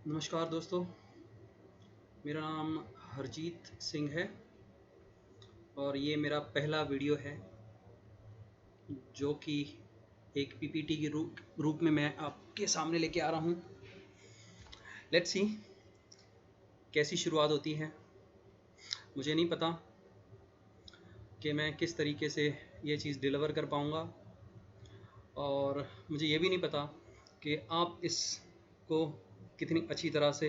नमस्कार दोस्तों, मेरा नाम हरजीत सिंह है और ये मेरा पहला वीडियो है जो कि एक पीपीटी के रूप में मैं आपके सामने लेके आ रहा हूँ। लेट्स सी कैसी शुरुआत होती है। मुझे नहीं पता कि मैं किस तरीके से ये चीज़ डिलीवर कर पाऊँगा और मुझे ये भी नहीं पता कि आप इसको कितनी अच्छी तरह से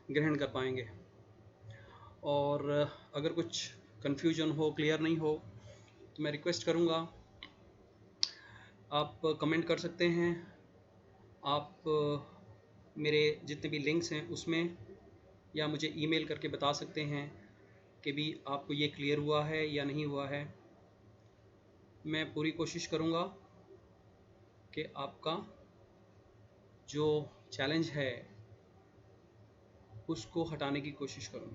ग्रहण कर पाएंगे। और अगर कुछ कन्फ्यूजन हो, क्लियर नहीं हो, तो मैं रिक्वेस्ट करूँगा, आप कमेंट कर सकते हैं। आप मेरे जितने भी लिंक्स हैं उसमें, या मुझे ईमेल करके बता सकते हैं कि भी आपको ये क्लियर हुआ है या नहीं हुआ है। मैं पूरी कोशिश करूँगा कि आपका जो चैलेंज है उसको हटाने की कोशिश करूँ।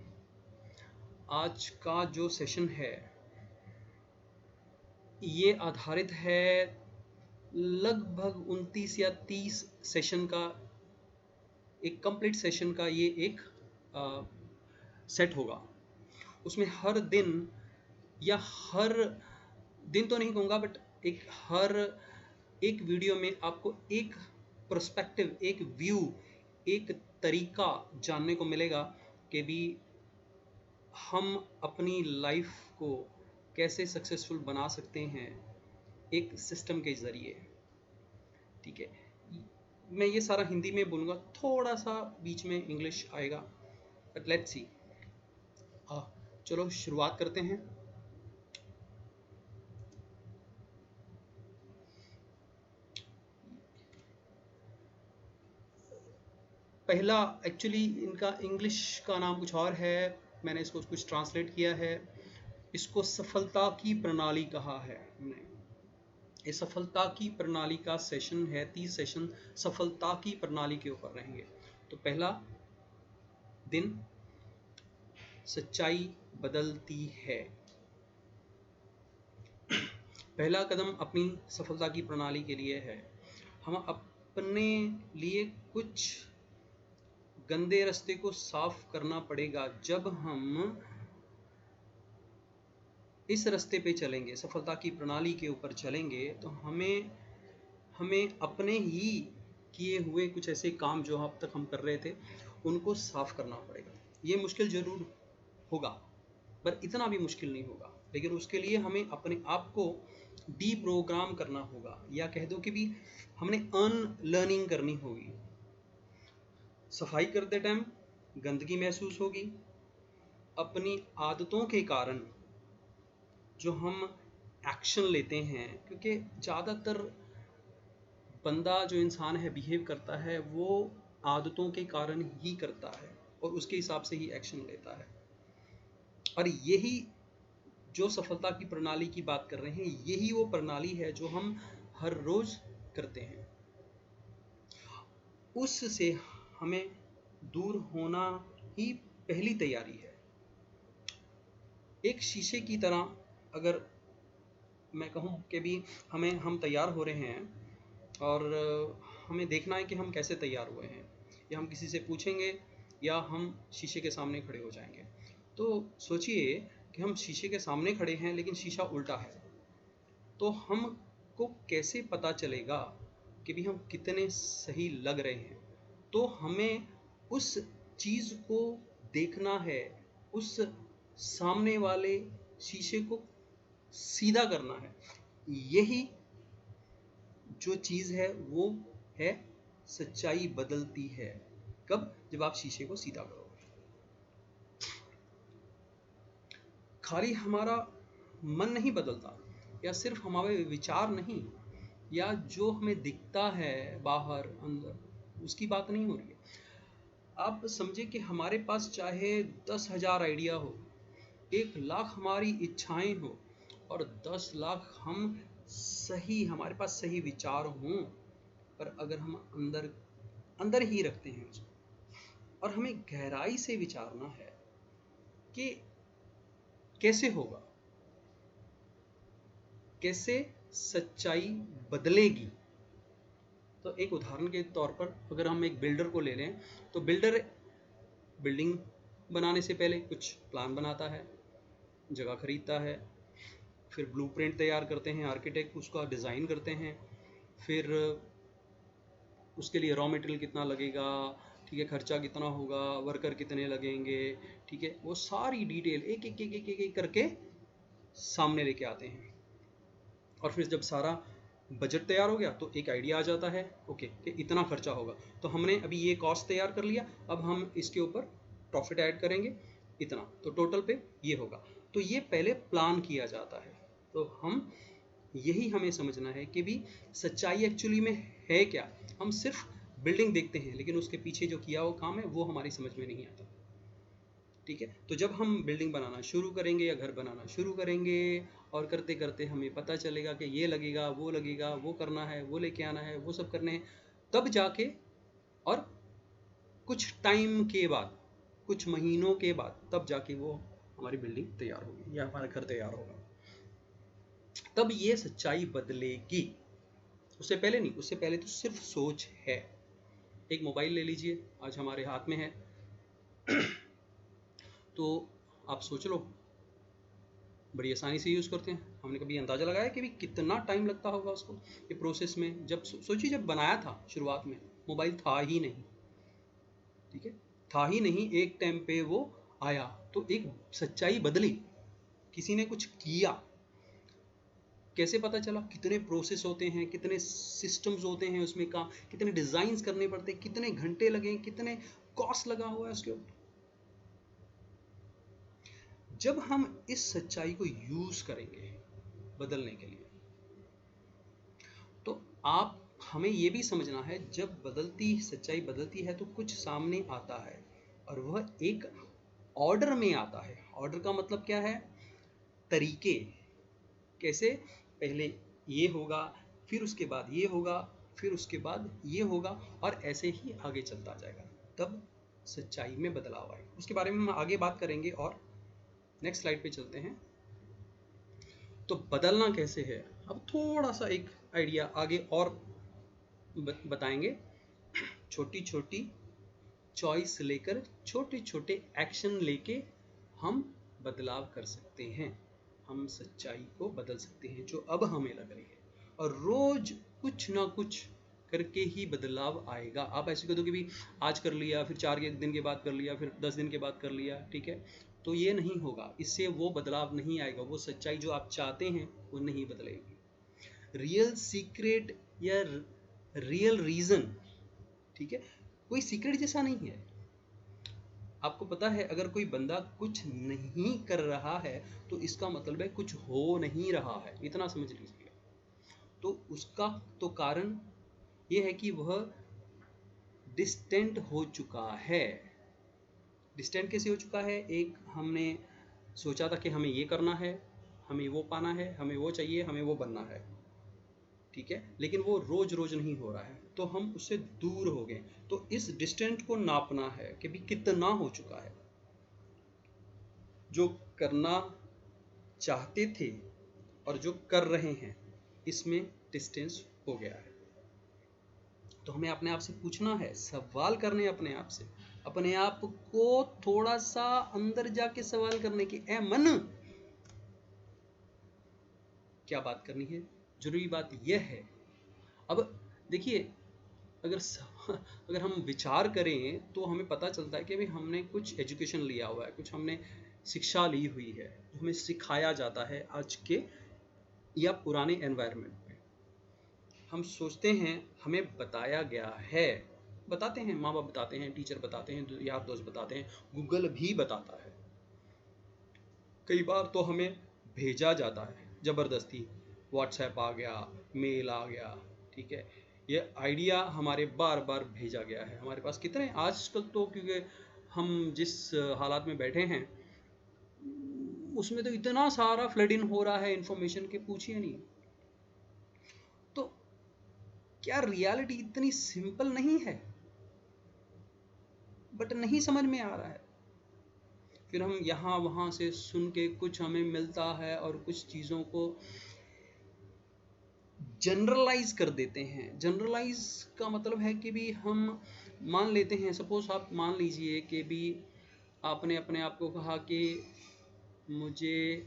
आज का जो सेशन है ये आधारित है लगभग 29 या 30 सेशन का, एक कंप्लीट सेशन का ये एक सेट होगा। उसमें हर दिन, या हर दिन तो नहीं कहूँगा, बट हर एक वीडियो में आपको एक पर्सपेक्टिव, एक व्यू, एक तरीका जानने को मिलेगा कि भी हम अपनी लाइफ को कैसे सक्सेसफुल बना सकते हैं एक सिस्टम के ज़रिए। ठीक है, मैं ये सारा हिंदी में बोलूँगा, थोड़ा सा बीच में इंग्लिश आएगा, बट लेट्स सी। चलो शुरुआत करते हैं। पहला, एक्चुअली इनका इंग्लिश का नाम कुछ और है, मैंने इसको कुछ ट्रांसलेट किया है। इसको सफलता की प्रणाली कहा है हमने। ये सफलता की प्रणाली का सेशन है। 30 सेशन सफलता की प्रणाली के ऊपर रहेंगे। तो पहला दिन, सच्चाई बदलती है। पहला कदम अपनी सफलता की प्रणाली के लिए है। हम अपने लिए कुछ गंदे रास्ते को साफ करना पड़ेगा। जब हम इस रास्ते पे चलेंगे, सफलता की प्रणाली के ऊपर चलेंगे, तो हमें अपने ही किए हुए कुछ ऐसे काम जो अब तक हम कर रहे थे उनको साफ करना पड़ेगा। ये मुश्किल जरूर होगा, पर इतना भी मुश्किल नहीं होगा। लेकिन उसके लिए हमें अपने आप को डीप्रोग्राम करना होगा, या कह दो कि भी हमने अनलर्निंग करनी होगी। सफाई करते टाइम गंदगी महसूस होगी। अपनी आदतों के कारण जो हम एक्शन लेते हैं, क्योंकि ज़्यादातर बंदा, जो इंसान है, बिहेव करता है वो आदतों के कारण ही करता है और उसके हिसाब से ही एक्शन लेता है। और यही जो सफलता की प्रणाली की बात कर रहे हैं, यही वो प्रणाली है जो हम हर रोज करते हैं। उससे हमें दूर होना ही पहली तैयारी है। एक शीशे की तरह अगर मैं कहूँ कि भी हम तैयार हो रहे हैं और हमें देखना है कि हम कैसे तैयार हुए हैं, या हम किसी से पूछेंगे या हम शीशे के सामने खड़े हो जाएंगे। तो सोचिए कि हम शीशे के सामने खड़े हैं लेकिन शीशा उल्टा है, तो हमको कैसे पता चलेगा कि भी हम कितने सही लग रहे हैं। तो हमें उस चीज़ को देखना है, उस सामने वाले शीशे को सीधा करना है। यही जो चीज़ है वो है सच्चाई बदलती है। कब? जब आप शीशे को सीधा करोगे। खाली हमारा मन नहीं बदलता, या सिर्फ हमारे विचार नहीं, या जो हमें दिखता है बाहर अंदर, उसकी बात नहीं हो रही है। आप समझे कि हमारे पास चाहे 10,000 आइडिया हो, 1,00,000 हमारी इच्छाएं हो, और 10 लाख हमारे पास सही विचार हों, पर अगर हम अंदर ही रखते हैं उसको, और हमें गहराई से विचारना है कि कैसे होगा, कैसे सच्चाई बदलेगी, तो एक उदाहरण के तौर पर अगर हम एक बिल्डर को ले लें, तो बिल्डर बिल्डिंग बनाने से पहले कुछ प्लान बनाता है, जगह खरीदता है, फिर ब्लूप्रिंट तैयार करते हैं, आर्किटेक्ट उसका डिज़ाइन करते हैं, फिर उसके लिए रॉ मटेरियल कितना लगेगा, ठीक है, खर्चा कितना होगा, वर्कर कितने लगेंगे, ठीक है, वो सारी डिटेल एक एक एक एक एक, एक करके सामने लेके आते हैं। और फिर जब सारा बजट तैयार हो गया तो एक आइडिया आ जाता है, ओके, कि इतना खर्चा होगा, तो हमने अभी ये कॉस्ट तैयार कर लिया, अब हम इसके ऊपर प्रॉफिट ऐड करेंगे इतना, तो टोटल पे ये होगा। तो ये पहले प्लान किया जाता है। तो हम यही हमें समझना है कि भी सच्चाई एक्चुअली में है क्या। हम सिर्फ बिल्डिंग देखते हैं, लेकिन उसके पीछे जो किया हुआ काम है वो हमारी समझ में नहीं आता, ठीक है। तो जब हम बिल्डिंग बनाना शुरू करेंगे या घर बनाना शुरू करेंगे, और करते करते हमें पता चलेगा कि ये लगेगा, वो करना है, वो लेके आना है, वो सब करने हैं, तब जाके, और कुछ टाइम के बाद, कुछ महीनों के बाद, तब जाके वो हमारी बिल्डिंग तैयार होगी या हमारा घर तैयार होगा। तब ये सच्चाई बदलेगी, उससे पहले नहीं। उससे पहले तो सिर्फ सोच है। एक मोबाइल ले लीजिए, आज हमारे हाथ में है, तो आप सोच लो, बड़ी आसानी से यूज़ करते हैं। हमने कभी अंदाज़ा लगाया कि भी कितना टाइम लगता होगा उसको ये प्रोसेस में। जब सोचिए, जब बनाया था शुरुआत में, मोबाइल था ही नहीं, ठीक है, था ही नहीं, एक टाइम पे वो आया, तो एक सच्चाई बदली, किसी ने कुछ किया। कैसे पता चला? कितने प्रोसेस होते हैं, कितने सिस्टम्स होते हैं उसमें, काम कितने डिज़ाइंस करने पड़ते हैं, कितने घंटे लगे, कितने कॉस्ट लगा हुआ है उसके ऊपर। जब हम इस सच्चाई को यूज करेंगे बदलने के लिए, तो आप हमें ये भी समझना है, जब सच्चाई बदलती है तो कुछ सामने आता है, और वह एक ऑर्डर में आता है। ऑर्डर का मतलब क्या है? तरीके। कैसे? पहले ये होगा, फिर उसके बाद ये होगा, फिर उसके बाद ये होगा, और ऐसे ही आगे चलता जाएगा, तब सच्चाई में बदलाव आएगा। उसके बारे में हम आगे बात करेंगे। और नेक्स्ट स्लाइड पे चलते हैं। तो बदलना कैसे है, अब थोड़ा सा एक आइडिया आगे और बताएंगे। छोटी छोटी चॉइस लेकर, छोटे छोटे एक्शन लेके हम बदलाव कर सकते हैं, हम सच्चाई को बदल सकते हैं जो अब हमें लग रही है। और रोज कुछ ना कुछ करके ही बदलाव आएगा। आप ऐसे कह दो कि भी आज कर लिया, फिर 4 दिन के बाद कर लिया, फिर 10 दिन के बाद कर लिया, ठीक है, तो ये नहीं होगा। इससे वो बदलाव नहीं आएगा, वो सच्चाई जो आप चाहते हैं वो नहीं बदलेगी। रियल सीक्रेट या रियल रीजन, ठीक है, कोई सीक्रेट जैसा नहीं है। आपको पता है, अगर कोई बंदा कुछ नहीं कर रहा है तो इसका मतलब है कुछ हो नहीं रहा है, इतना समझ लीजिए। तो उसका तो कारण ये है कि वह डिस्टेंट हो चुका है। डिस्टेंट कैसे हो चुका है? एक हमने सोचा था कि हमें ये करना है, हमें वो पाना है, हमें वो चाहिए, हमें वो बनना है, ठीक है, लेकिन वो रोज रोज नहीं हो रहा है, तो हम उससे दूर हो गए। तो इस डिस्टेंट को नापना है कि भी कितना हो चुका है। जो करना चाहते थे और जो कर रहे हैं, इसमें डिस्टेंस हो गया है। तो हमें अपने आप से पूछना है, सवाल करने अपने आप से, अपने आप को थोड़ा सा अंदर जाके सवाल करने की, ए मन, क्या बात करनी है। जरूरी बात यह है, अब देखिए, अगर हम विचार करें तो हमें पता चलता है कि भाई हमने कुछ एजुकेशन लिया हुआ है, कुछ हमने शिक्षा ली हुई है, हमें सिखाया जाता है आज के या पुराने एनवायरनमेंट में। हम सोचते हैं हमें बताया गया है, बताते हैं, माँ बाप बताते हैं, टीचर बताते हैं, यार दोस्त बताते हैं, गूगल भी बताता है। कई बार तो हमें भेजा जाता है ज़बरदस्ती, व्हाट्सएप आ गया, मेल आ गया, ठीक है, ये आइडिया हमारे बार बार भेजा गया है हमारे पास। कितने आजकल तो, क्योंकि हम जिस हालात में बैठे हैं उसमें तो इतना सारा फ्लड इन हो रहा है इन्फॉर्मेशन के, पूछिए नहीं। तो क्या रियलिटी इतनी सिंपल नहीं है? बट नहीं समझ में आ रहा है। फिर हम यहाँ वहाँ से सुन के कुछ हमें मिलता है और कुछ चीज़ों को जनरलाइज कर देते हैं। जनरलाइज का मतलब है कि भी हम मान लेते हैं, सपोज आप मान लीजिए कि भी आपने अपने आप को कहा कि मुझे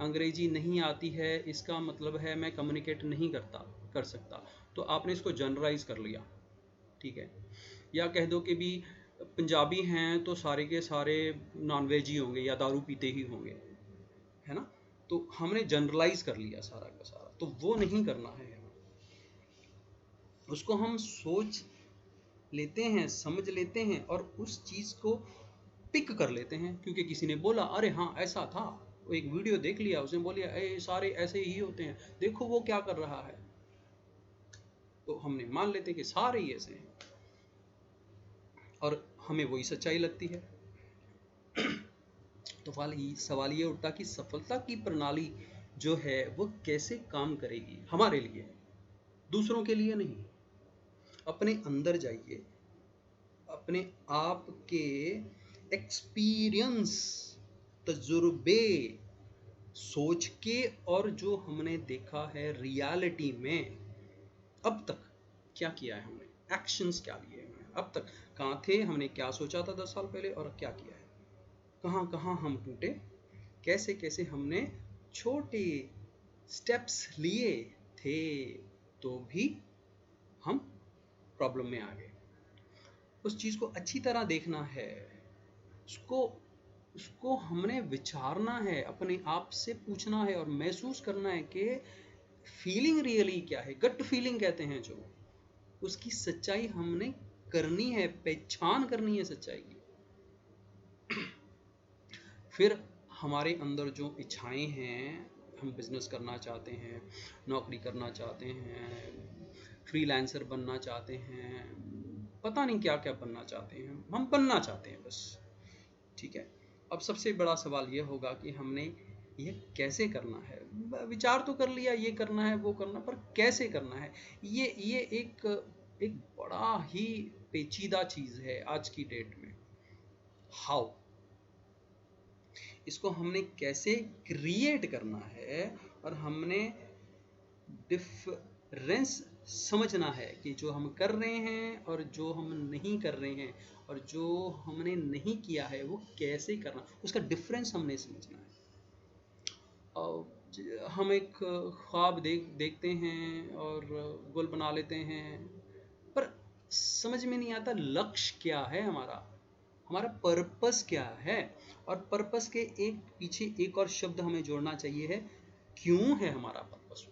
अंग्रेजी नहीं आती है, इसका मतलब है मैं कम्युनिकेट नहीं कर सकता, तो आपने इसको जनरलाइज कर लिया, ठीक है। या कह दो कि भी पंजाबी हैं तो सारे के सारे नॉनवेज ही होंगे या दारू पीते ही होंगे, है ना, तो हमने जनरलाइज कर लिया सारा का सारा, तो वो नहीं करना है। उसको हम सोच लेते हैं, समझ लेते हैं और उस चीज को पिक कर लेते हैं, क्योंकि किसी ने बोला अरे हाँ ऐसा था, वो एक वीडियो देख लिया, उसने बोलिया ए सारे ऐसे ही होते हैं, देखो वो क्या कर रहा है, तो हमने मान लेते हैं कि सारे ही ऐसे हैं और हमें वही सच्चाई लगती है। तो सवाल ये उठता कि सफलता की प्रणाली जो है वो कैसे काम करेगी हमारे लिए, दूसरों के लिए नहीं। अपने अंदर जाइए, अपने आप के एक्सपीरियंस, तजुर्बे, सोच के और जो हमने देखा है रियलिटी में अब तक क्या किया है हमने, एक्शंस क्या लिए हैं अब तक, कहाँ थे, हमने क्या सोचा था 10 साल पहले और क्या किया है, कहाँ कहाँ हम टूटे, कैसे कैसे हमने छोटे स्टेप्स लिए थे तो भी हम प्रॉब्लम में आ गए। उस चीज को अच्छी तरह देखना है, उसको हमने विचारना है, अपने आप से पूछना है और महसूस करना है कि फीलिंग रियली क्या है, गट फीलिंग कहते हैं जो, उसकी सच्चाई हमने करनी है, पहचान करनी है सच्चाई की। फिर हमारे अंदर जो इच्छाएं हैं, हम बिजनेस करना चाहते हैं, नौकरी करना चाहते हैं, फ्रीलांसर बनना चाहते हैं, पता नहीं क्या क्या बनना चाहते हैं, हम बनना चाहते हैं बस, ठीक है। अब सबसे बड़ा सवाल ये होगा कि हमने ये कैसे करना है। विचार तो कर लिया ये करना है वो करना, पर कैसे करना है, ये एक बड़ा ही पेचीदा चीज है आज की डेट में। हाउ, इसको हमने कैसे क्रिएट करना है और हमने डिफरेंस समझना है कि जो हम कर रहे हैं और जो हम नहीं कर रहे हैं और जो हमने नहीं किया है वो कैसे करना, उसका डिफरेंस हमने समझना है। और हम एक ख्वाब देखते हैं और गोल बना लेते हैं, पर समझ में नहीं आता लक्ष्य क्या है हमारा, हमारा पर्पस क्या है। और पर्पस के एक पीछे एक और शब्द हमें जोड़ना चाहिए है, क्यों है हमारा पर्पस।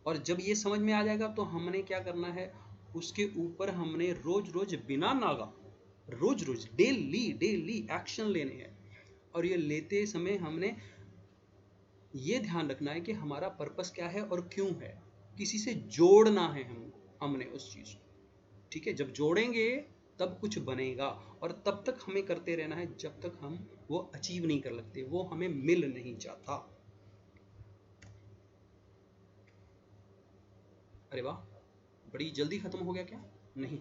और जब ये समझ में आ जाएगा तो हमने क्या करना है, उसके ऊपर हमने रोज रोज बिना नागा, रोज रोज डेली एक्शन लेने हैं। और ये लेते समय हमने ये ध्यान रखना है कि हमारा पर्पस क्या है और क्यों है, किसी से जोड़ना है हमने उस चीज को, ठीक है। जब जोड़ेंगे तब कुछ बनेगा, और तब तक हमें करते रहना है जब तक हम वो अचीव नहीं कर लगते, वो हमें मिल नहीं जाता। अरे वाह, बड़ी जल्दी खत्म हो गया क्या? नहीं,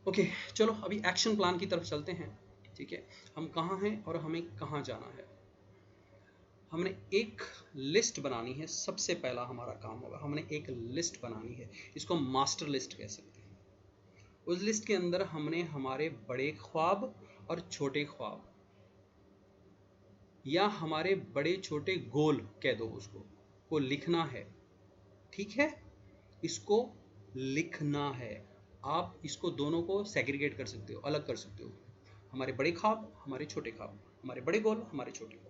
ओके, चलो अभी एक्शन प्लान की तरफ चलते हैं, ठीक है। हम कहाँ हैं और हमें कहाँ जाना है। हमने एक लिस्ट बनानी है, सबसे पहला हमारा काम होगा, हमने एक लिस्ट बनानी है, इसको मास्टर लिस्ट कह सकते हैं। उस लिस्ट के अंदर हमने हमारे बड़े ख्वाब और छोटे ख्वाब, या हमारे बड़े छोटे गोल कह दो उसको, को लिखना है, ठीक है। इसको लिखना है, आप इसको दोनों को सेग्रीगेट कर सकते हो, अलग कर सकते हो, हमारे बड़े ख्वाब हमारे छोटे ख्वाब, हमारे बड़े गोल हमारे छोटे गोल।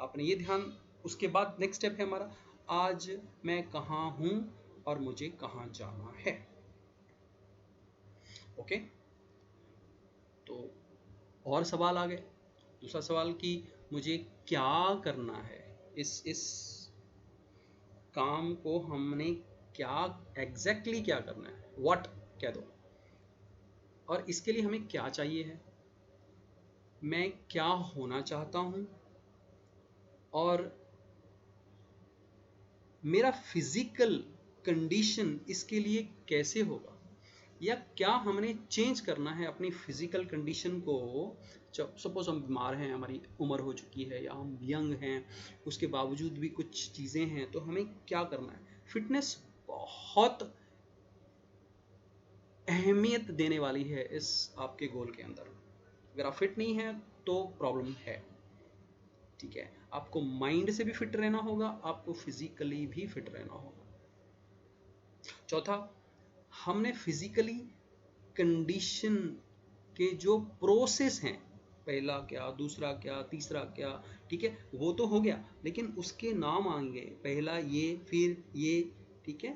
आपने ये ध्यान, उसके बाद नेक्स्ट स्टेप है हमारा, आज मैं कहाँ हूं और मुझे कहाँ जाना है। ओके, तो और सवाल आ गए। दूसरा सवाल कि मुझे क्या करना है, इस काम को हमने क्या एग्जैक्टली क्या करना है, व्हाट कह दो, और इसके लिए हमें क्या चाहिए है, मैं क्या होना चाहता हूं और मेरा फिजिकल कंडीशन इसके लिए कैसे होगा, या क्या हमने चेंज करना है अपनी फिजिकल कंडीशन को। सपोज हम बीमार हैं, हमारी उम्र हो चुकी है, या हम यंग हैं, उसके बावजूद भी कुछ चीज़ें हैं, तो हमें क्या करना है। फिटनेस बहुत अहमियत देने वाली है इस आपके गोल के अंदर। अगर आप फिट नहीं हैं तो प्रॉब्लम है, ठीक है। आपको माइंड से भी फिट रहना होगा, आपको फिजिकली भी फिट रहना होगा। चौथा, हमने फिजिकली कंडीशन के जो प्रोसेस हैं, पहला क्या, दूसरा क्या, तीसरा क्या, ठीक है, वो तो हो गया, लेकिन उसके नाम आएंगे, पहला ये, फिर ये, ठीक है।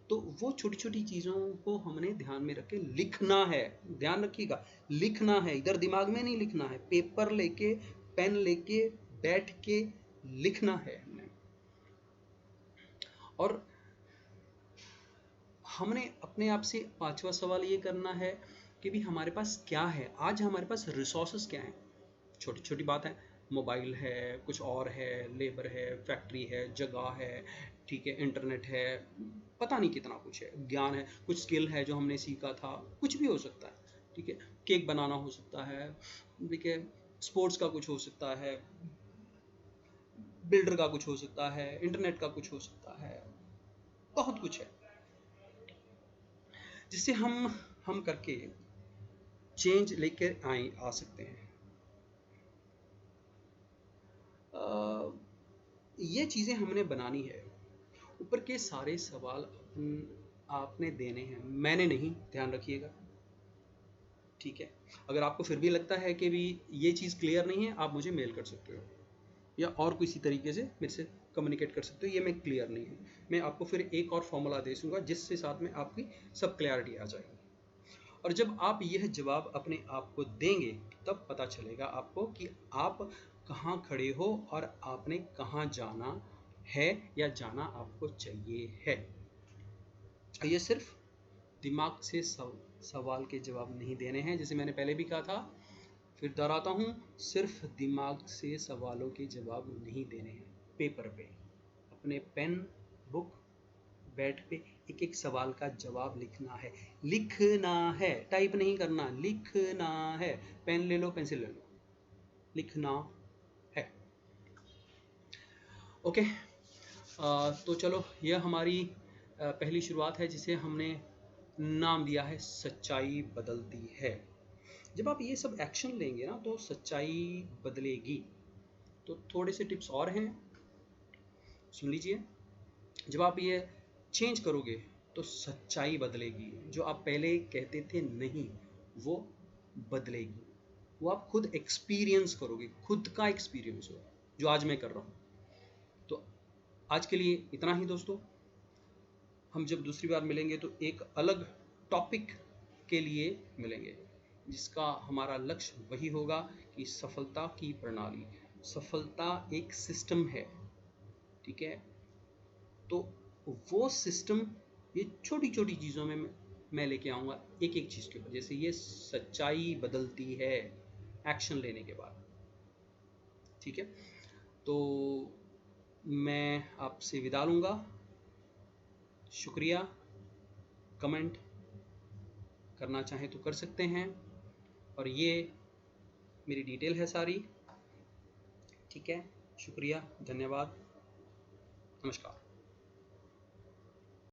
तो वो छोटी छोटी चीज़ों को हमने ध्यान में रख के लिखना है। ध्यान रखिएगा, लिखना है, इधर दिमाग में नहीं लिखना है, पेपर लेके, पेन लेके बैठ के लिखना है हमने। और हमने अपने आप से पांचवा सवाल ये करना है कि भी हमारे पास क्या है, आज हमारे पास रिसोर्सेस क्या हैं। छोटी छोटी बात है, मोबाइल है, कुछ और है, लेबर है, फैक्ट्री है, जगह है, ठीक है, इंटरनेट है, पता नहीं कितना कुछ है, ज्ञान है, कुछ स्किल है जो हमने सीखा था, कुछ भी हो सकता है, ठीक है, केक बनाना हो सकता है, ठीक है, स्पोर्ट्स का कुछ हो सकता है, बिल्डर का कुछ हो सकता है, इंटरनेट का कुछ हो सकता है, बहुत कुछ है जिससे हम करके चेंज लेकर आ सकते हैं। ये चीज़ें हमने बनानी है। ऊपर के सारे सवाल आपने देने हैं, मैंने नहीं, ध्यान रखिएगा, ठीक है। अगर आपको फिर भी लगता है कि भी ये चीज़ क्लियर नहीं है, आप मुझे मेल कर सकते हो या और किसी तरीके से मेरे से कम्युनिकेट कर सकते हो, ये मैं क्लियर नहीं है, मैं आपको फिर एक और फॉर्मूला दे दूंगा जिससे साथ में आपकी सब क्लैरिटी आ जाएगी। और जब आप यह जवाब अपने आप को देंगे तब पता चलेगा आपको कि आप कहाँ खड़े हो और आपने कहाँ जाना है या जाना आपको चाहिए है। ये सिर्फ दिमाग से सवाल के जवाब नहीं देने हैं, जैसे मैंने पहले भी कहा था, फिर दोहराता हूँ, सिर्फ दिमाग से सवालों के जवाब नहीं देने हैं। पेपर पे, अपने पेन, बुक, बैठ पे एक एक सवाल का जवाब लिखना है। लिखना है, टाइप नहीं करना, लिखना है। पेन ले लो, पेंसिल ले लो, लिखना है। ओके, तो चलो, यह हमारी पहली शुरुआत है जिसे हमने नाम दिया है सच्चाई बदलती है। जब आप ये सब एक्शन लेंगे ना तो सच्चाई बदलेगी। तो थोड़े से टिप्स और हैं, सुन लीजिए। जब आप ये चेंज करोगे तो सच्चाई बदलेगी। जो आप पहले कहते थे नहीं, वो बदलेगी। वो आप खुद एक्सपीरियंस करोगे, खुद का एक्सपीरियंस होगा, जो आज मैं कर रहा हूँ। तो आज के लिए इतना ही दोस्तों। हम जब दूसरी बार मिलेंगे तो एक अलग टॉपिक के लिए मिलेंगे, जिसका हमारा लक्ष्य वही होगा कि सफलता की प्रणाली। सफलता एक सिस्टम है, ठीक है। तो वो सिस्टम, ये छोटी छोटी चीज़ों में मैं लेके आऊँगा, एक एक चीज़ के ऊपर। जैसे ये सच्चाई बदलती है एक्शन लेने के बाद, ठीक है। तो मैं आपसे विदा लूँगा। शुक्रिया। कमेंट करना चाहें तो कर सकते हैं, और ये मेरी डिटेल है सारी, ठीक है। शुक्रिया, धन्यवाद, नमस्कार।